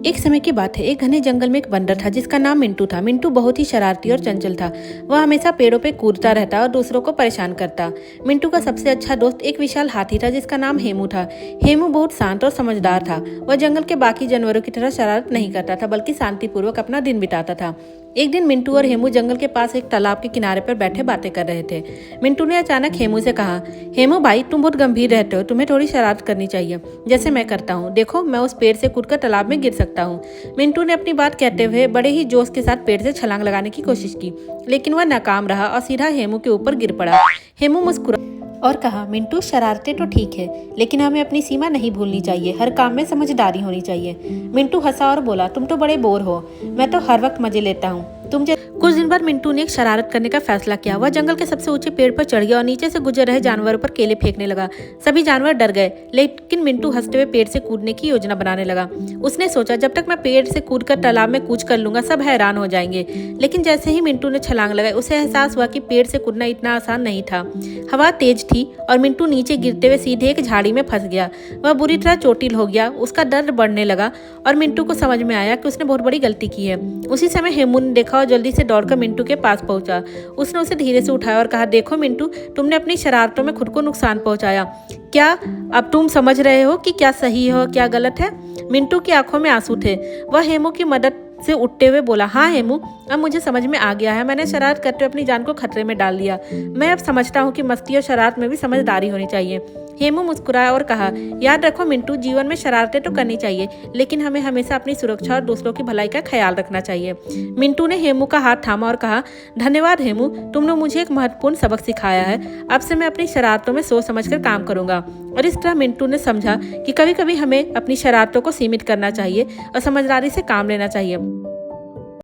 एक समय की बात है। एक घने जंगल में एक बंदर था जिसका नाम मिंटू था। मिंटू बहुत ही शरारती और चंचल था। वह हमेशा पेड़ों पे कूदता रहता और दूसरों को परेशान करता। मिंटू का सबसे अच्छा दोस्त एक विशाल हाथी था जिसका नाम हेमू था। हेमू बहुत शांत और समझदार था। वह जंगल के बाकी जानवरों की तरह शरारत नहीं करता था, बल्कि शांतिपूर्वक अपना दिन बिताता था। एक दिन मिंटू और हेमू जंगल के पास एक तालाब के किनारे पर बैठे बातें कर रहे थे। मिंटू ने अचानक हेमू से कहा, हेमू भाई, तुम बहुत गंभीर रहते हो, तुम्हें थोड़ी शरारत करनी चाहिए, जैसे मैं करता हूँ। देखो, मैं उस पेड़ से कूदकर तालाब में गिर सकता हूँ। मिंटू ने अपनी बात कहते हुए बड़े ही जोश के साथ पेड़ से छलांग लगाने की कोशिश की, लेकिन वह नाकाम रहा और सीधा हेमू के ऊपर गिर पड़ा। हेमू मुस्कुरा और कहा, मिंटू, शरारतें तो ठीक है, लेकिन हमें अपनी सीमा नहीं भूलनी चाहिए। हर काम में समझदारी होनी चाहिए। मिंटू हंसा और बोला, तुम तो बड़े बोर हो, मैं तो हर वक्त मजे लेता हूँ। कुछ दिन बाद मिंटू ने एक शरारत करने का फैसला किया। वह जंगल के सबसे ऊंचे पेड़ पर चढ़ गया और नीचे से गुजर रहे जानवरों पर केले फेंकने लगा। सभी जानवर डर गए, लेकिन मिंटू हंसते हुए पेड़ से कूदने की योजना बनाने लगा। उसने सोचा, जब तक मैं पेड़ से कूदकर तालाब में कूच कर लूंगा, सब हैरान हो जाएंगे। लेकिन जैसे ही मिंटू ने छलांग लगाई, उसे एहसास हुआ कि पेड़ से कूदना इतना आसान नहीं था। हवा तेज थी और मिंटू नीचे गिरते हुए सीधे एक झाड़ी में फंस गया। वह बुरी तरह चोटिल हो गया। उसका दर्द बढ़ने लगा और मिंटू को समझ में आया कि उसने बहुत बड़ी गलती की है। उसी समय हेमू ने देखा और जल्दी से दौड़कर मिंटू के पास पहुंचा। उसने उसे धीरे से उठाया और कहा, देखो मिंटू, तुमने अपनी शरारतों में खुद को नुकसान पहुंचाया। क्या अब तुम समझ रहे हो कि क्या सही है और क्या गलत है? मिंटू की आंखों में आंसू थे। वह हेमू की मदद से उठते हुए बोला, हाँ हेमू, अब मुझे समझ में आ गया है। मैंने शरारत करते हुए अपनी जान को खतरे में डाल दिया। मैं अब समझता हूँ कि मस्ती और शरारत में भी समझदारी होनी चाहिए। हेमू मुस्कुराया और कहा, याद रखो मिंटू, जीवन में शरारतें तो करनी चाहिए, लेकिन हमें हमेशा अपनी सुरक्षा और दूसरों की भलाई का ख्याल रखना चाहिए। मिंटू ने हेमू का हाथ थामा और कहा, धन्यवाद हेमू, तुमने मुझे एक महत्वपूर्ण सबक सिखाया है। अब से मैं अपनी शरारतों में सोच समझकर काम करूंगा। और इस तरह मिंटू ने समझा कि कभी कभी हमें अपनी शरारतों को सीमित करना चाहिए और समझदारी से काम लेना चाहिए।